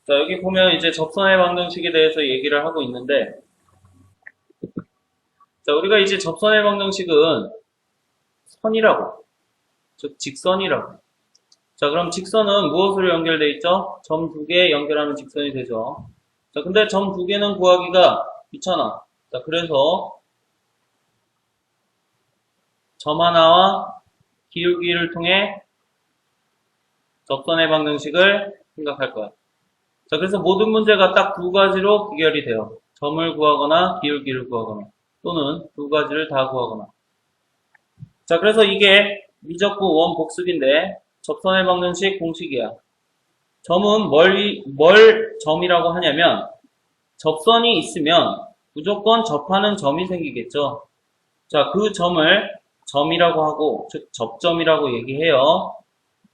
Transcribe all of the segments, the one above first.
자, 여기 보면 이제 접선의 방정식에 대해서 얘기를 하고 있는데, 자, 우리가 이제 접선의 방정식은 선이라고, 즉 직선이라고. 자, 그럼 직선은 무엇으로 연결돼 있죠? 점 두 개 연결하는 직선이 되죠. 자, 근데 점 두 개는 구하기가 귀찮아. 자, 그래서 점 하나와 기울기를 통해 접선의 방정식을 생각할 거야. 자, 그래서 모든 문제가 딱 두 가지로 귀결이 돼요. 점을 구하거나 기울기를 구하거나 또는 두 가지를 다 구하거나. 자, 그래서 이게 미적분 원 복습인데 접선의 방정식 공식이야. 점은 뭘 점이라고 하냐면 접선이 있으면 무조건 접하는 점이 생기겠죠. 자, 그 점을 점이라고 하고 즉 접점이라고 얘기해요.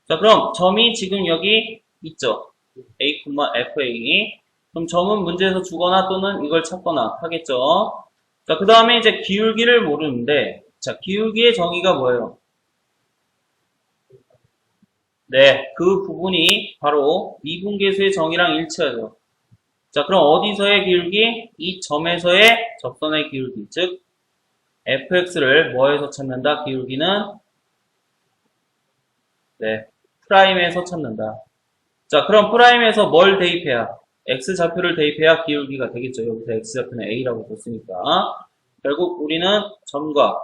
자, 그럼 점이 지금 여기 있죠. A, FA. 그럼 점은 문제에서 주거나 또는 이걸 찾거나 하겠죠. 자, 그 다음에 이제 기울기를 모르는데, 자, 기울기의 정의가 뭐예요? 네, 그 부분이 바로 미분계수의 정의랑 일치하죠. 자, 그럼 어디서의 기울기? 이 점에서의 접선의 기울기, 즉 fx를 뭐에서 찾는다? 기울기는 네, 프라임에서 찾는다. 자, 그럼 프라임에서 뭘 대입해야? x좌표를 대입해야 기울기가 되겠죠. 여기서 x좌표는 a라고 뒀으니까. 결국 우리는 점과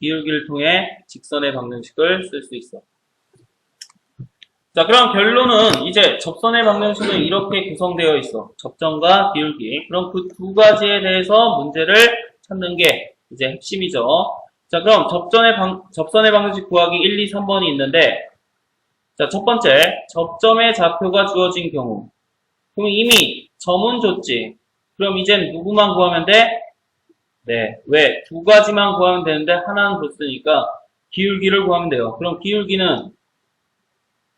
기울기를 통해 직선의 방정식을 쓸 수 있어. 자, 그럼 결론은 이제 접선의 방정식은 이렇게 구성되어 있어. 접점과 기울기. 그럼 그 두 가지에 대해서 문제를 찾는 게 이제 핵심이죠. 자, 그럼 접선의 방정식 구하기 1, 2, 3번이 있는데, 자, 첫 번째, 접점의 좌표가 주어진 경우. 그럼 이미 점은 줬지. 그럼 이젠 누구만 구하면 돼? 네, 왜? 두 가지만 구하면 되는데 하나는 줬으니까 기울기를 구하면 돼요. 그럼 기울기는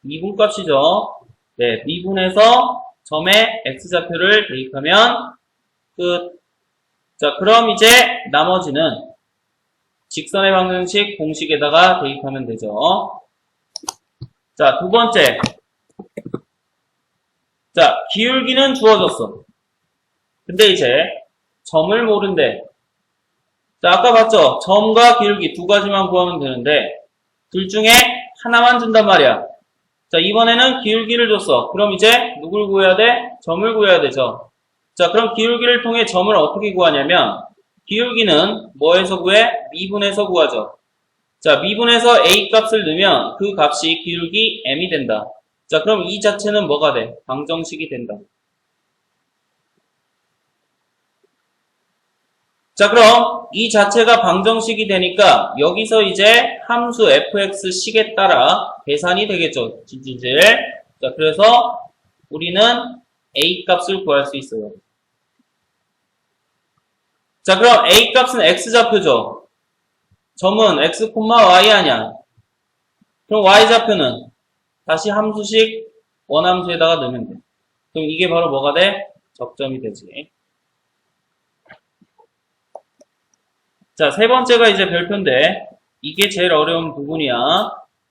미분값이죠. 네, 미분해서 점의 x좌표를 대입하면 끝. 자, 그럼 이제 나머지는 직선의 방정식 공식에다가 대입하면 되죠. 자, 두 번째. 자, 기울기는 주어졌어. 근데 이제 점을 모른대. 자, 아까 봤죠? 점과 기울기 두 가지만 구하면 되는데 둘 중에 하나만 준단 말이야. 자, 이번에는 기울기를 줬어. 그럼 이제 누굴 구해야 돼? 점을 구해야 되죠. 자, 그럼 기울기를 통해 점을 어떻게 구하냐면 기울기는 뭐에서 구해? 미분에서 구하죠. 자, 미분에서 a 값을 넣으면 그 값이 기울기 m이 된다. 자, 그럼 이 자체는 뭐가 돼? 방정식이 된다. 자, 그럼 이 자체가 방정식이 되니까 여기서 이제 함수 fx식에 따라 계산이 되겠죠. 질질. 자, 그래서 우리는 a 값을 구할 수 있어요. 자, 그럼 a 값은 x좌표죠. 점은 x, y 아니야. 그럼 y좌표는 다시 함수식 원함수에다가 넣으면 돼. 그럼 이게 바로 뭐가 돼? 접점이 되지. 자, 세 번째가 이제 별표인데 이게 제일 어려운 부분이야.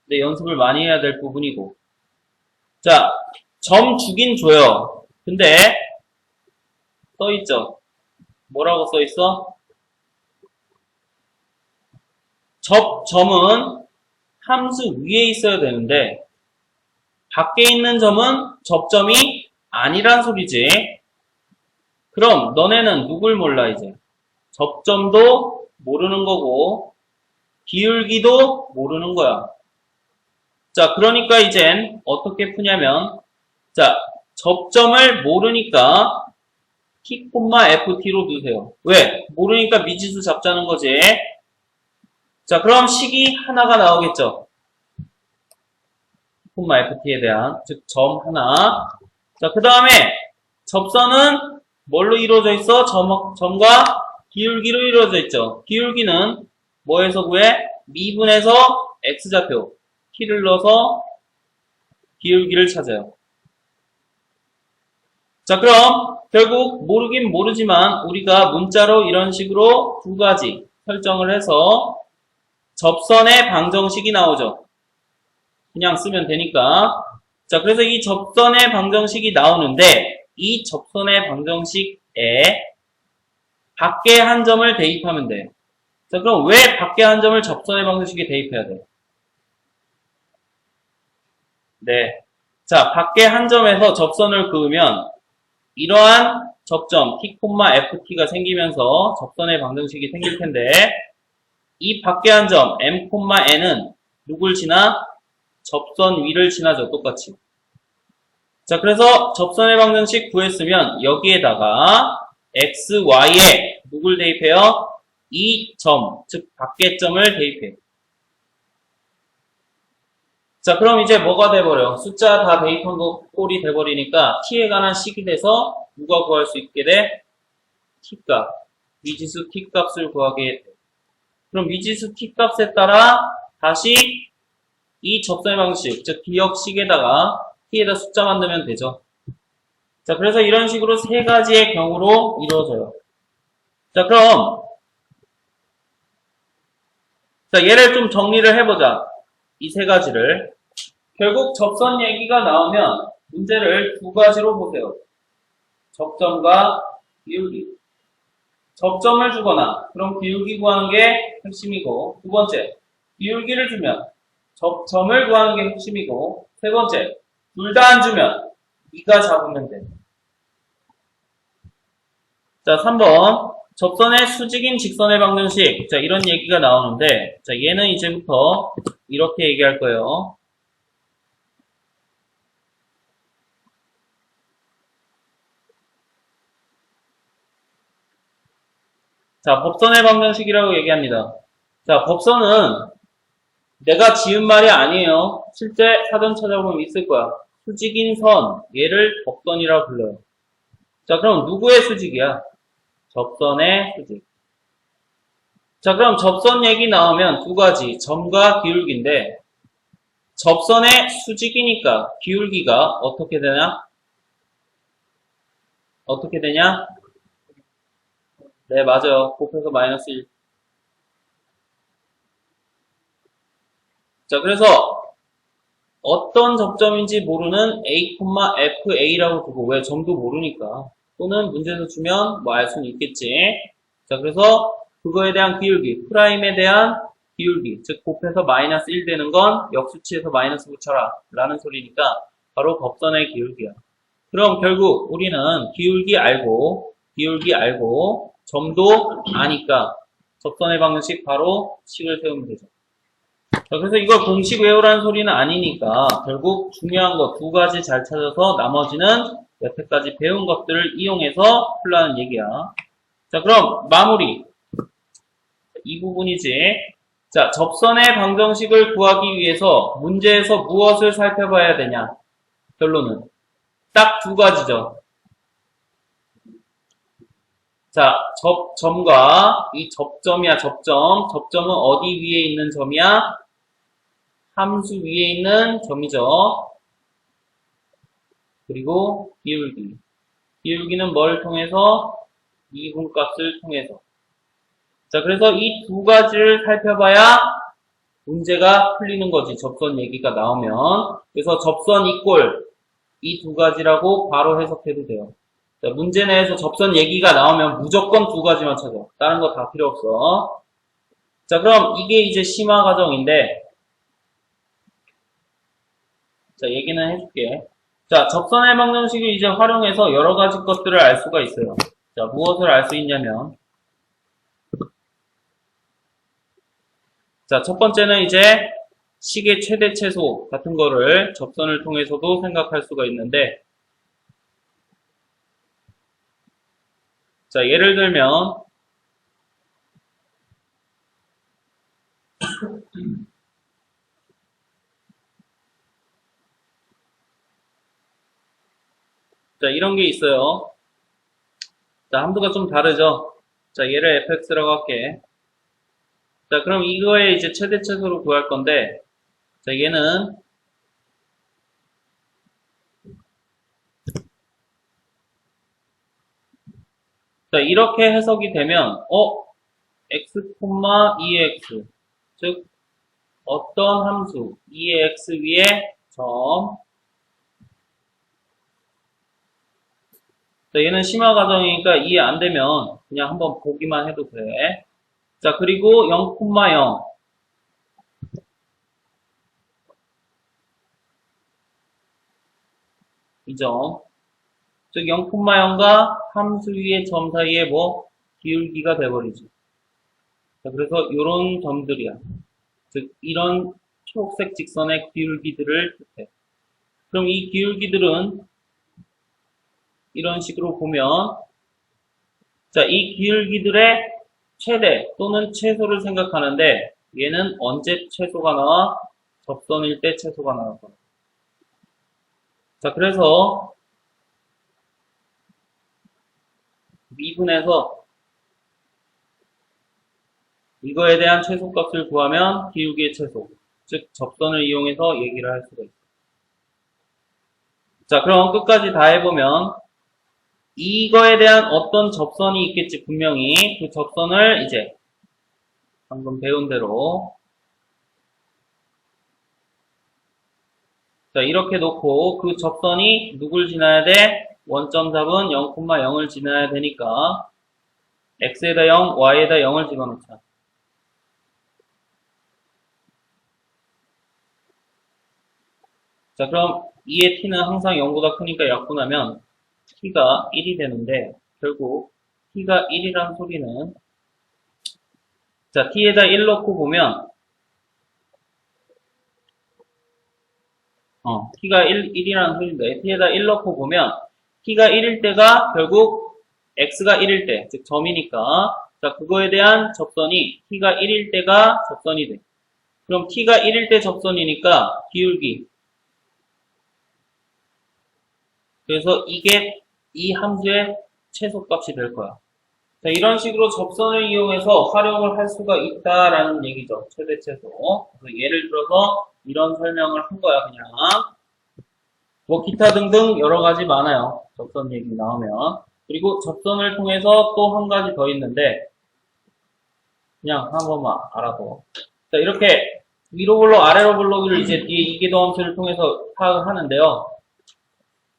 근데 연습을 많이 해야 될 부분이고. 자, 점 주긴 줘요. 근데 써있죠? 뭐라고 써있어? 점은 함수 위에 있어야 되는데 밖에 있는 점은 접점이 아니란 소리지. 그럼 너네는 누굴 몰라 이제? 접점도 모르는 거고 기울기도 모르는 거야. 자, 그러니까 이젠 어떻게 푸냐면 자, 접점을 모르니까 t, ft로 두세요. 왜? 모르니까 미지수 잡자는 거지. 자, 그럼 식이 하나가 나오겠죠. ft에 대한, 즉 점 하나. 자, 그 다음에 접선은 뭘로 이루어져 있어? 점과 기울기로 이루어져 있죠. 기울기는 뭐에서 구해? 미분에서 x좌표 t를 넣어서 기울기를 찾아요. 자, 그럼 결국 모르긴 모르지만 우리가 문자로 이런 식으로 두 가지 설정을 해서 접선의 방정식이 나오죠. 그냥 쓰면 되니까. 자, 그래서 이 접선의 방정식이 나오는데 이 접선의 방정식에 밖에 한 점을 대입하면 돼. 자, 그럼 왜 밖에 한 점을 접선의 방정식에 대입해야 돼? 네. 자, 밖에 한 점에서 접선을 그으면 이러한 접점 t, ft가 생기면서 접선의 방정식이 생길 텐데 이 밖에 한 점 m, n은 누굴 지나? 접선 위를 지나죠. 똑같이. 자, 그래서 접선의 방정식 구했으면 여기에다가 x, y에 누굴 대입해요? 이 점, 즉 밖에 점을 대입해요. 자, 그럼 이제 뭐가 돼버려? 숫자 다 대입한 거 꼴이 돼버리니까 t에 관한 식이 돼서 누가 구할 수 있게 돼? t값. 미지수 t값을 구하게 돼. 그럼 미지수 t값에 따라 다시 이 접선의 방식, 즉 기억식에다가 t에다 숫자 만들면 되죠. 자, 그래서 이런 식으로 세 가지의 경우로 이루어져요. 자, 그럼 자, 얘를 좀 정리를 해보자. 이 세 가지를. 결국 접선 얘기가 나오면 문제를 두 가지로 보세요. 접점과 기울기. 접점을 주거나 그럼 기울기 구하는 게 핵심이고, 두 번째, 기울기를 주면 접점을 구하는 게 핵심이고, 세 번째, 둘 다 안 주면 네가 잡으면 돼. 자, 3번. 접선의 수직인 직선의 방정식. 자, 이런 얘기가 나오는데, 자, 얘는 이제부터 이렇게 얘기할 거예요. 자, 법선의 방정식이라고 얘기합니다. 자, 법선은 내가 지은 말이 아니에요. 실제 사전 찾아보면 있을 거야. 수직인 선, 얘를 법선이라고 불러요. 자, 그럼 누구의 수직이야? 접선의 수직. 자, 그럼 접선 얘기 나오면 두 가지, 점과 기울기인데, 접선의 수직이니까 기울기가 어떻게 되냐? 어떻게 되냐? 네, 맞아요. 곱해서 마이너스 1. 자, 그래서 어떤 접점인지 모르는 a, fa라고 두고, 왜 점도 모르니까. 또는 문제에서 주면 뭐 알 수는 있겠지. 자, 그래서 그거에 대한 기울기, 프라임에 대한 기울기, 즉 곱해서 마이너스 1 되는 건 역수치에서 마이너스 붙여라 라는 소리니까 바로 법선의 기울기야. 그럼 결국 우리는 기울기 알고 점도 아니까 접선의 방정식 바로 식을 세우면 되죠. 자, 그래서 이걸 공식 외우라는 소리는 아니니까 결국 중요한 거 두 가지 잘 찾아서 나머지는 여태까지 배운 것들을 이용해서 풀라는 얘기야. 자, 그럼 마무리. 이 부분이지. 자, 접선의 방정식을 구하기 위해서 문제에서 무엇을 살펴봐야 되냐? 결론은 딱 두 가지죠. 자, 점과 이 접점이야, 접점. 접점은 어디 위에 있는 점이야? 함수 위에 있는 점이죠. 그리고 기울기. 기울기는 뭘 통해서? 미분값을 통해서. 자, 그래서 이 두 가지를 살펴봐야 문제가 풀리는 거지. 접선 얘기가 나오면. 그래서 접선 이꼴 이 두 가지라고 바로 해석해도 돼요. 자, 문제 내에서 접선 얘기가 나오면 무조건 두 가지만 찾아. 다른 거 다 필요 없어. 자, 그럼 이게 이제 심화 과정인데, 자, 얘기는 해줄게. 자, 접선의 방정식을 이제 활용해서 여러 가지 것들을 알 수가 있어요. 자, 무엇을 알 수 있냐면, 자, 첫 번째는 이제 식의 최대 최소 같은 거를 접선을 통해서도 생각할 수가 있는데, 자, 예를 들면, 자, 이런 게 있어요. 자, 함수가 좀 다르죠? 자, 얘를 fx라고 할게. 자, 그럼 이거의 이제 최대 최소를 구할 건데, 자, 얘는, 자, 이렇게 해석이 되면, x, 2x. 즉, 어떤 함수, 2x 위에 점, 자, 얘는 심화 과정이니까 이해 안 되면 그냥 한번 보기만 해도 돼. 자, 그리고 0,0 이 점. 즉 0,0과 함수 위의 점 사이에 뭐 기울기가 돼버리지. 자, 그래서 이런 점들이야. 즉 이런 초록색 직선의 기울기들을 뜻해. 그럼 이 기울기들은 이런 식으로 보면, 자, 이 기울기들의 최대 또는 최소를 생각하는데 얘는 언제 최소가 나와? 접선일 때 최소가 나올 거야. 자, 그래서 미분에서 이거에 대한 최소값을 구하면 기울기의 최소, 즉 접선을 이용해서 얘기를 할 수가 있어. 자, 그럼 끝까지 다 해보면 이거에 대한 어떤 접선이 있겠지. 분명히 그 접선을 이제 방금 배운 대로, 자, 이렇게 놓고 그 접선이 누굴 지나야 돼? 원점 잡은 0,0을 지나야 되니까 x에다 0, y에다 0을 집어넣자. 자, 그럼 2의 t는 항상 0보다 크니까 약분하면 t가 1이 되는데, 결국 t가 1이란 소리는, 자, t에다 1 넣고 보면 t가 1이라는 소리인데, t에다 1 넣고 보면 t가 1일 때가 결국 x가 1일 때, 즉 점이니까, 자, 그거에 대한 접선이 t가 1일 때가 접선이 돼. 그럼 t가 1일 때 접선이니까 기울기, 그래서 이게 이 함수의 최소값이 될 거야. 자, 이런 식으로 접선을 이용해서 활용을 할 수가 있다라는 얘기죠. 최대 최소. 그래서 예를 들어서 이런 설명을 한 거야, 그냥. 뭐 기타 등등 여러 가지 많아요. 접선 얘기 나오면. 그리고 접선을 통해서 또 한 가지 더 있는데 그냥 한 번만 알아도. 자, 이렇게 위로 블록, 아래로 블록을 이제 뒤에 이계도 함수를 통해서 파악을 하는데요.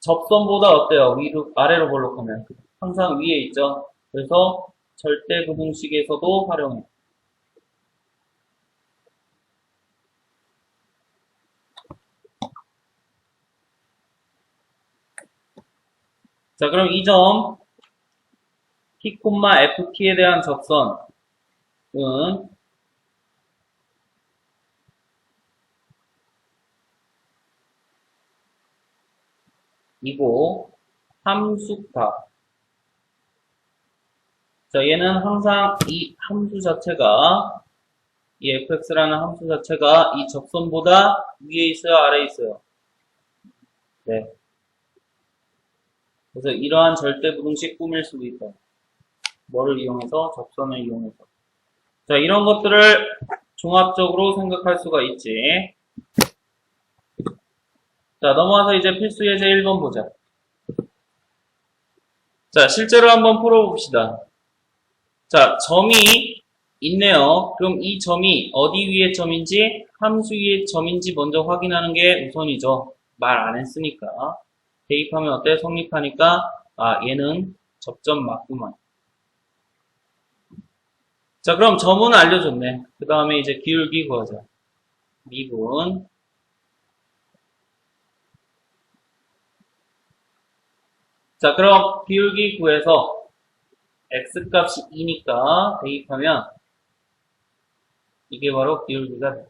접선보다 어때요? 위로, 아래로 블록하면 항상 위에 있죠. 그래서 절대부등식에서도 활용해. 자, 그럼 이 점 P, FT에 대한 접선은 이고 함수값. 자, 얘는 항상 이 함수 자체가, 이 fx라는 함수 자체가 이 접선보다 위에 있어요, 아래에 있어요? 네. 그래서 이러한 절대부등식 꾸밀 수도 있다. 뭐를 이용해서? 접선을 이용해서. 자, 이런 것들을 종합적으로 생각할 수가 있지. 자, 넘어와서 이제 필수 예제 1번 보자. 자, 실제로 한번 풀어봅시다. 자, 점이 있네요. 그럼 이 점이 어디 위의 점인지, 함수 위의 점인지 먼저 확인하는 게 우선이죠. 말 안 했으니까. 대입하면 어때? 성립하니까, 아, 얘는 접점 맞구만. 자, 그럼 점은 알려줬네. 그 다음에 이제 기울기 구하자. 미분. 자, 그럼 기울기 구해서 x값이 2니까 대입하면 이게 바로 기울기가 돼.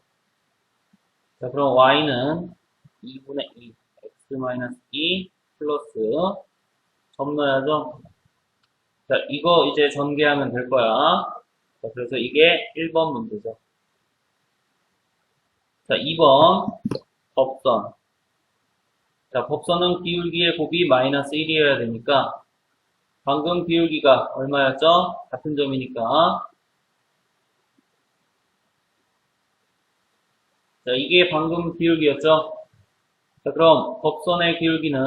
자, 그럼 y는 2분의 2, x-2 플러스 점 넣어야죠. 자, 이거 이제 전개하면 될 거야. 자, 그래서 이게 1번 문제죠. 자, 2번 법선. 자, 법선은 기울기의 곱이 마이너스 1이어야 되니까 방금 기울기가 얼마였죠? 같은 점이니까. 자, 이게 방금 기울기였죠? 자, 그럼 법선의 기울기는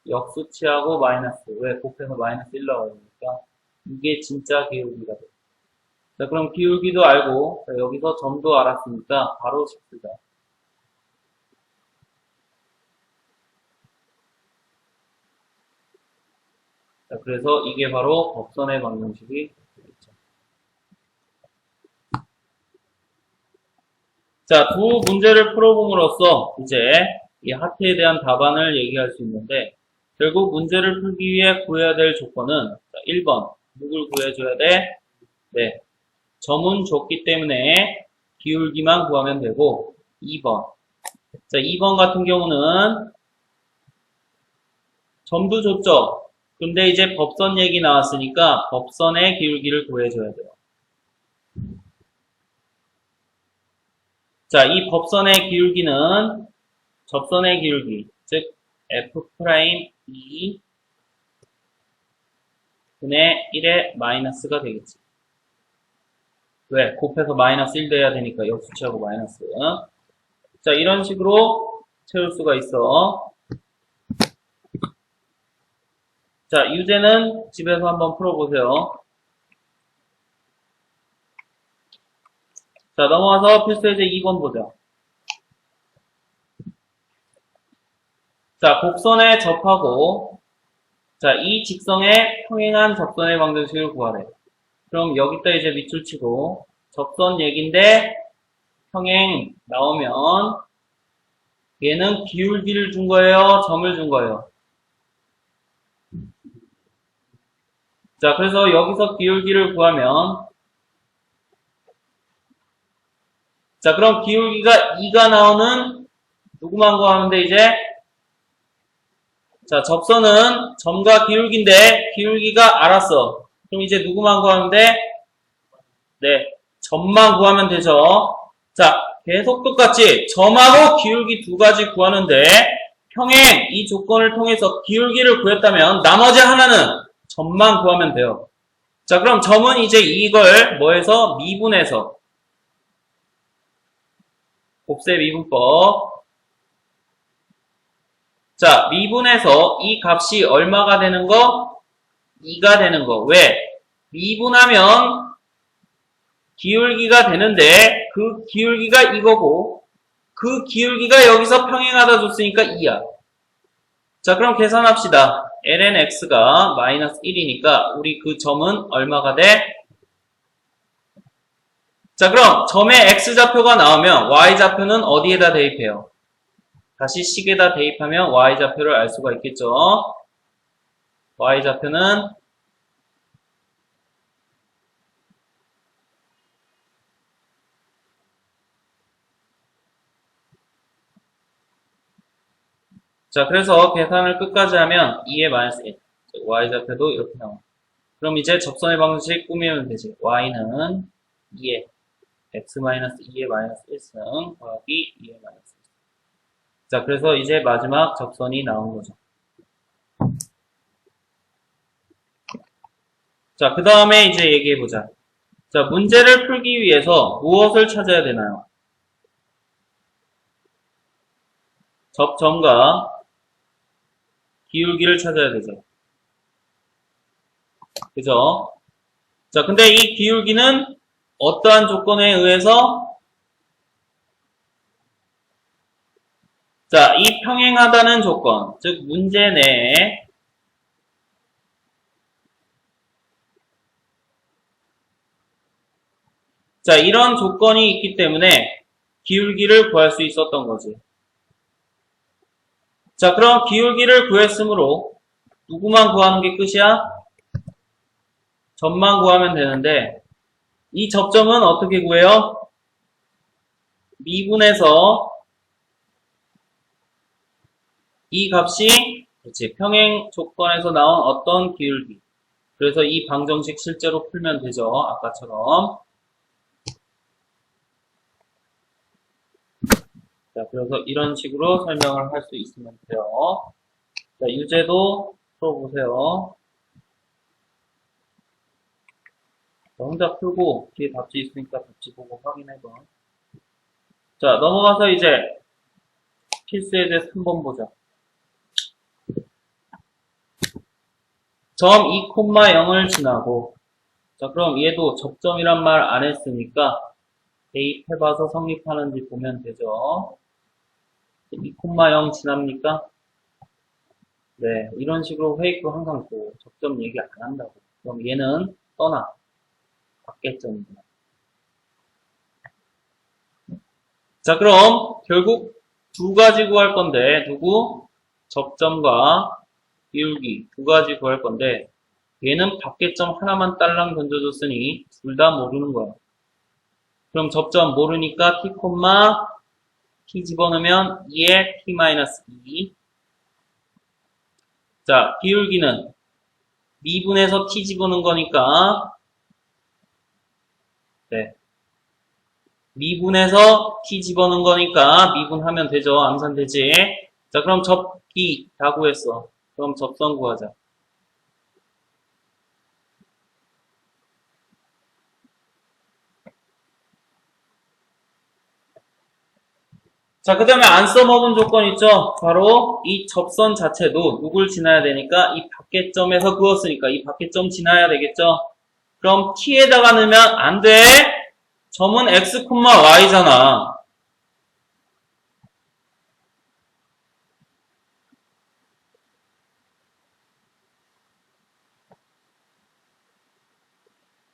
역수치하고 마이너스. 왜? 곱해서 마이너스 1 나오니까. 이게 진짜 기울기가 돼. 자, 그럼 기울기도 알고, 자, 여기서 점도 알았으니까 바로 식쓰자. 자, 그래서 이게 바로 법선의 방정식이 되겠죠. 자, 두 문제를 풀어봄으로써 이제 이 하트에 대한 답안을 얘기할 수 있는데, 결국 문제를 풀기 위해 구해야 될 조건은 1번 누굴 구해줘야 돼? 네, 점은 줬기 때문에 기울기만 구하면 되고, 2번 자, 2번 같은 경우는 점도 줬죠. 근데 이제 법선 얘기 나왔으니까 법선의 기울기를 구해줘야 돼요. 자, 이 법선의 기울기는 접선의 기울기, 즉 F'2 분의 1의 마이너스가 되겠지. 왜? 곱해서 마이너스 1 돼야 되니까 역수치하고 마이너스. 자, 이런 식으로 채울 수가 있어. 자, 유제는 집에서 한번 풀어보세요. 자, 넘어와서 필수예제 2번 보자. 자, 곡선에 접하고, 자, 이 직선에 평행한 접선의 방정식을 구하래. 그럼 여기다 이제 밑줄 치고, 접선 얘긴데, 평행 나오면, 얘는 기울기를 준 거예요? 점을 준 거예요? 자, 그래서 여기서 기울기를 구하면, 자, 그럼 기울기가 2가 나오는 누구만 구하면 돼, 이제? 자, 접선은 점과 기울기인데, 기울기가 알았어. 그럼 이제 누구만 구하면 돼? 네, 점만 구하면 되죠. 자, 계속 똑같이 점하고 기울기 두 가지 구하는데, 평행 이 조건을 통해서 기울기를 구했다면, 나머지 하나는 점만 구하면 돼요. 자, 그럼 점은 이제 이걸 뭐해서? 미분해서. 곱셈 미분법. 자, 미분해서 이 값이 얼마가 되는 거? 2가 되는 거. 왜? 미분하면 기울기가 되는데 그 기울기가 이거고 그 기울기가 여기서 평행하다 줬으니까 2야. 자, 그럼 계산합시다. ln x가 마이너스 1이니까 우리 그 점은 얼마가 돼? 자, 그럼 점의 x좌표가 나오면 y좌표는 어디에다 대입해요? 다시 식에다 대입하면 y좌표를 알 수가 있겠죠. y좌표는 자, 그래서 계산을 끝까지 하면 2의 마이너스 1. y좌표도 이렇게 나옵니다. 그럼 이제 접선의 방정식 꾸미면 되지. y는 2의 x-2의 마이너스 1승 더하기 2의 마이너스 1승. 자, 그래서 이제 마지막 접선이 나온 거죠. 자, 그 다음에 이제 얘기해보자. 자, 문제를 풀기 위해서 무엇을 찾아야 되나요? 접점과 기울기를 찾아야 되죠. 그죠? 자, 근데 이 기울기는 어떠한 조건에 의해서 자, 이 평행하다는 조건, 즉 문제 내에 자, 이런 조건이 있기 때문에 기울기를 구할 수 있었던 거지. 자, 그럼 기울기를 구했으므로 누구만 구하는 게 끝이야? 점만 구하면 되는데 이 접점은 어떻게 구해요? 미분해서 이 값이 그렇지, 평행 조건에서 나온 어떤 기울기. 그래서 이 방정식 실제로 풀면 되죠. 아까처럼. 자, 그래서 이런 식으로 설명을 할 수 있으면 돼요. 자, 유제도 풀어보세요. 자, 혼자 풀고 뒤에 답지 있으니까 답지 보고 확인해봐. 자, 넘어가서 이제 필수예제 3번 보자. 점 2,0을 지나고 자, 그럼 얘도 접점이란 말 안 했으니까 대입해봐서 성립하는지 보면 되죠. 2,0 지납니까? 네, 이런 식으로 회의표 항상 또 접점 얘기 안 한다고. 그럼 얘는 떠나. 받겠점이구나. 자, 그럼 결국 두 가지 구할 건데, 누구? 접점과 비울기 두 가지 구할 건데, 얘는 받겠점 하나만 딸랑 던져줬으니 둘 다 모르는 거야. 그럼 접점 모르니까 t, t 집어넣으면 2에 t-2. 자, 비울기는 미분해서 t 집어넣은 거니까, 네. 미분해서 t 집어넣은 거니까 미분하면 되죠. 암산되지. 자, 그럼 접기 다 구했어. 그럼 접선 구하자. 자, 그 다음에 안 써먹은 조건 있죠? 바로 이 접선 자체도 누굴 지나야 되니까 이 밖에점에서 그었으니까 이 밖에점 지나야 되겠죠? 그럼 t에다가 넣으면 안 돼. 점은 x, y잖아.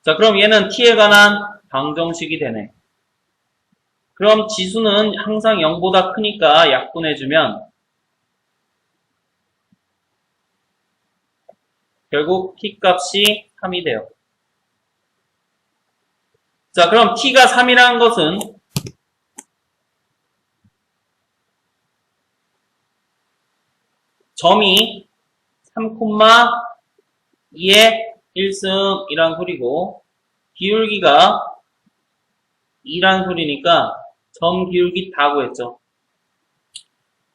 자, 그럼 얘는 t에 관한 방정식이 되네. 그럼 지수는 항상 0보다 크니까 약분해주면 결국 t 값이 3이 돼요. 자, 그럼 t가 3이라는 것은 점이 3,2의 1승이란 소리고 기울기가 2란 소리니까 점 기울기 다 구했죠.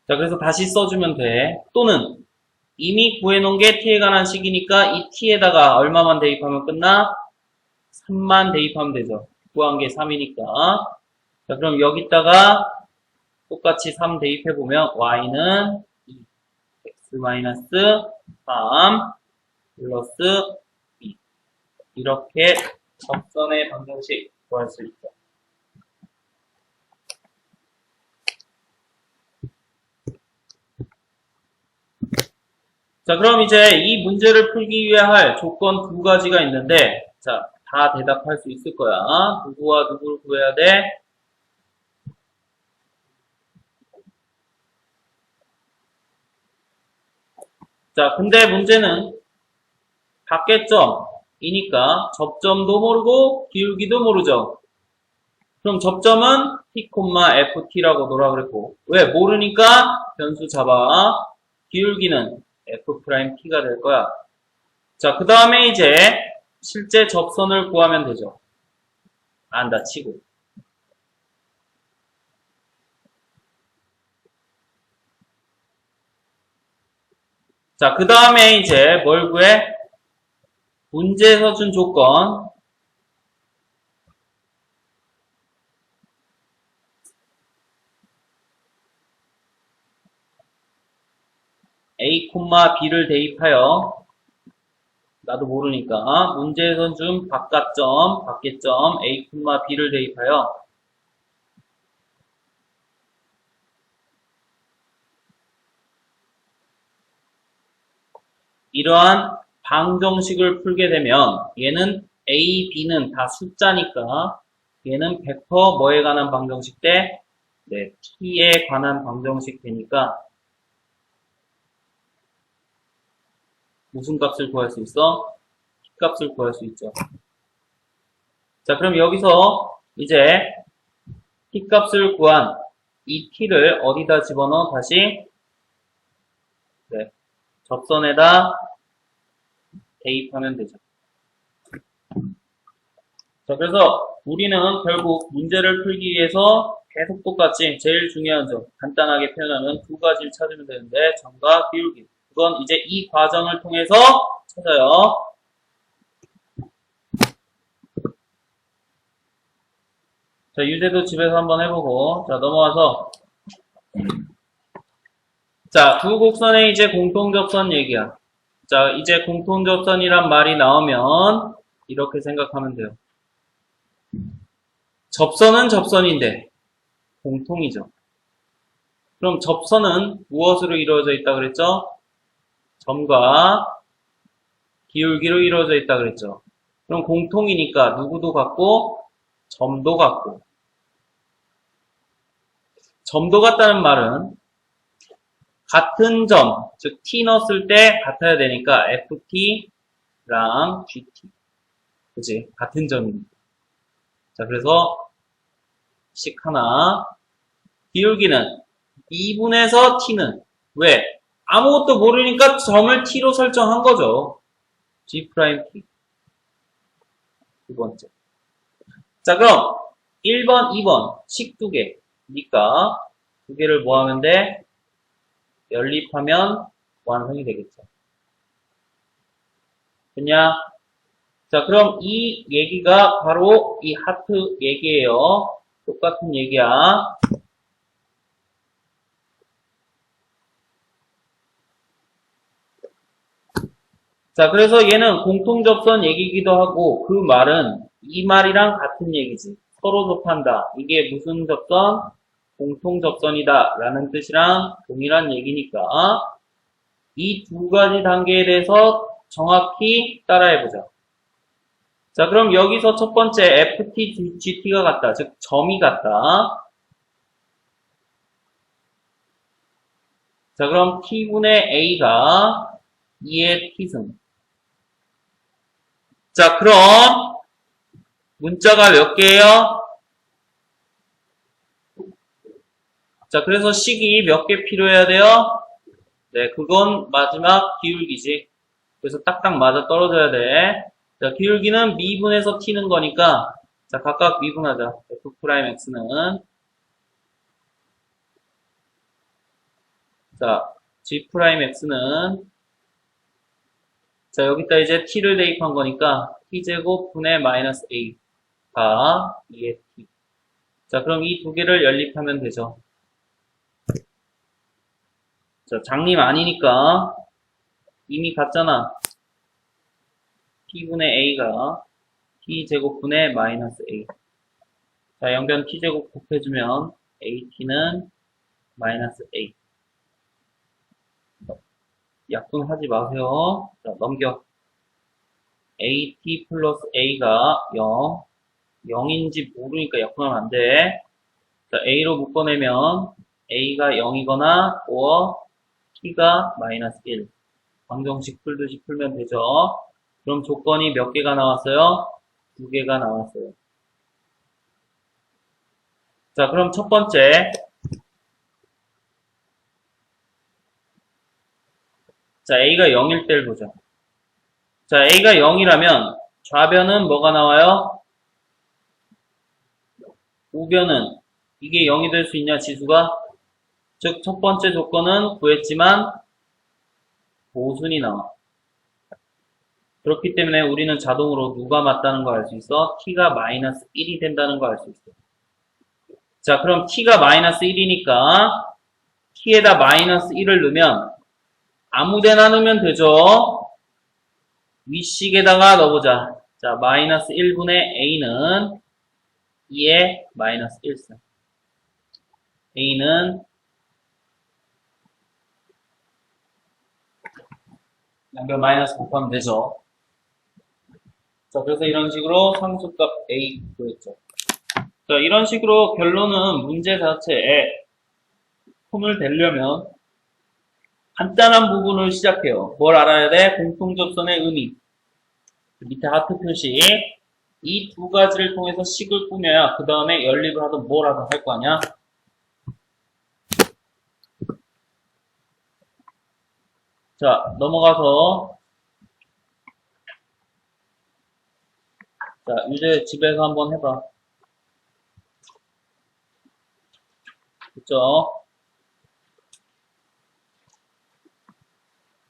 자, 그래서 다시 써주면 돼. 또는 이미 구해놓은 게 t에 관한 식이니까 이 t에다가 얼마만 대입하면 끝나? 3만 대입하면 되죠. 구한 게 3이니까. 자, 그럼 여기다가 똑같이 3 대입해보면 y는 2, x-3 플러스 2. 이렇게 접선의 방정식 구할 수 있죠. 자, 그럼 이제 이 문제를 풀기 위해 할 조건 두 가지가 있는데, 자, 다 대답할 수 있을 거야. 누구와 누구를 구해야 돼? 자, 근데 문제는 밖에점이니까 접점도 모르고 기울기도 모르죠. 그럼 접점은 t, ft라고 놓으라 그랬고, 왜? 모르니까 변수 잡아. 기울기는 f't가 될 거야. 자, 그 다음에 이제 실제 접선을 구하면 되죠. 안다 치고. 자, 그 다음에 이제 뭘 구해? 문제에서 준 조건. a, b를 대입하여 나도 모르니까 문제에서 준 바깥점, 밖에점 a, b를 대입하여 이러한 방정식을 풀게 되면 얘는 a, b는 다 숫자니까 얘는 100% 뭐에 관한 방정식 돼? 네, t에 관한 방정식 되니까 무슨 값을 구할 수 있어? t 값을 구할 수 있죠. 자, 그럼 여기서 이제 t 값을 구한 이 t를 어디다 집어넣어? 다시 네, 접선에다 대입하면 되죠. 자, 그래서 우리는 결국 문제를 풀기 위해서 계속 똑같이 제일 중요한 점, 간단하게 표현하면 두 가지를 찾으면 되는데 점과 비울기. 그건 이제 이 과정을 통해서 찾아요. 자, 유제도 집에서 한번 해보고, 자, 넘어와서. 자, 두 곡선의 이제 공통접선 얘기야. 자, 이제 공통접선이란 말이 나오면, 이렇게 생각하면 돼요. 접선은 접선인데, 공통이죠. 그럼 접선은 무엇으로 이루어져 있다 그랬죠? 점과 기울기로 이루어져 있다 그랬죠. 그럼 공통이니까 누구도 같고 점도 같고. 점도 같다는 말은 같은 점, 즉 t 넣었을 때 같아야 되니까 ft랑 gt. 그치? 같은 점입니다. 자, 그래서 식 하나. 기울기는 2분에서 t는 왜? 아무것도 모르니까 점을 t로 설정한 거죠. G'T. 두 번째. 자, 그럼 1번, 2번 식 두 개니까 두 개를 뭐 하면 돼? 연립하면 완성이 되겠죠. 됐냐? 자, 그럼 이 얘기가 바로 이 하트 얘기예요. 똑같은 얘기야. 자, 그래서 얘는 공통접선 얘기이기도 하고 그 말은 이 말이랑 같은 얘기지. 서로 접한다. 이게 무슨 접선? 공통접선이다 라는 뜻이랑 동일한 얘기니까 이 두 가지 단계에 대해서 정확히 따라해보자. 자, 그럼 여기서 첫 번째 FT, GT가 같다. 즉 점이 같다. 자, 그럼 T분의 A가 2의 T승. 자, 그럼 문자가 몇 개예요? 자, 그래서 식이 몇 개 필요해야 돼요? 네, 그건 마지막 기울기지. 그래서 딱딱 맞아 떨어져야 돼. 자, 기울기는 미분에서 t는 거니까 자, 각각 미분하자. f'x는 자, g'x는 자, 여기다 이제 t를 대입한 거니까 t제곱 분의 마이너스 a가 2의 t. 자, 그럼 이 두 개를 연립하면 되죠. 자, 장림 아니니까 이미 같잖아. t분의 a가 t제곱분의 마이너스 a. 자, 영변 t제곱 곱해주면 at는 마이너스 a. 약분하지 마세요. 자, 넘겨. at 플러스 a가 0. 0인지 모르니까 약분하면 안 돼. 자, a로 묶어내면 a가 0이거나 or t가 마이너스 1. 방정식 풀듯이 풀면 되죠. 그럼 조건이 몇 개가 나왔어요? 두 개가 나왔어요. 자, 그럼 첫 번째. 자, a가 0일 때를 보자. 자, a가 0이라면 좌변은 뭐가 나와요? 우변은 이게 0이 될 수 있냐, 지수가? 즉, 첫 번째 조건은 구했지만 모순이 나와. 그렇기 때문에 우리는 자동으로 누가 맞다는 걸 알 수 있어? t가 마이너스 1이 된다는 걸 알 수 있어. 자, 그럼 t가 마이너스 1이니까 t에다 마이너스 1을 넣으면 아무 데나 넣으면 되죠. 위식에다가 넣어보자. 자, 마이너스 1분의 a는 2의 마이너스 1승. a는 양변 마이너스 곱하면 되죠. 자, 그래서 이런 식으로 상수값 a 구했죠. 자, 이런 식으로 결론은 문제 자체에 손을 대려면 간단한 부분을 시작해요. 뭘 알아야 돼? 공통접선의 의미. 밑에 하트 표시. 이 두 가지를 통해서 식을 꾸며야 그 다음에 연립을 하든 뭘 하든 할 거 아니야? 자, 넘어가서 자, 이제 집에서 한번 해봐. 그쵸?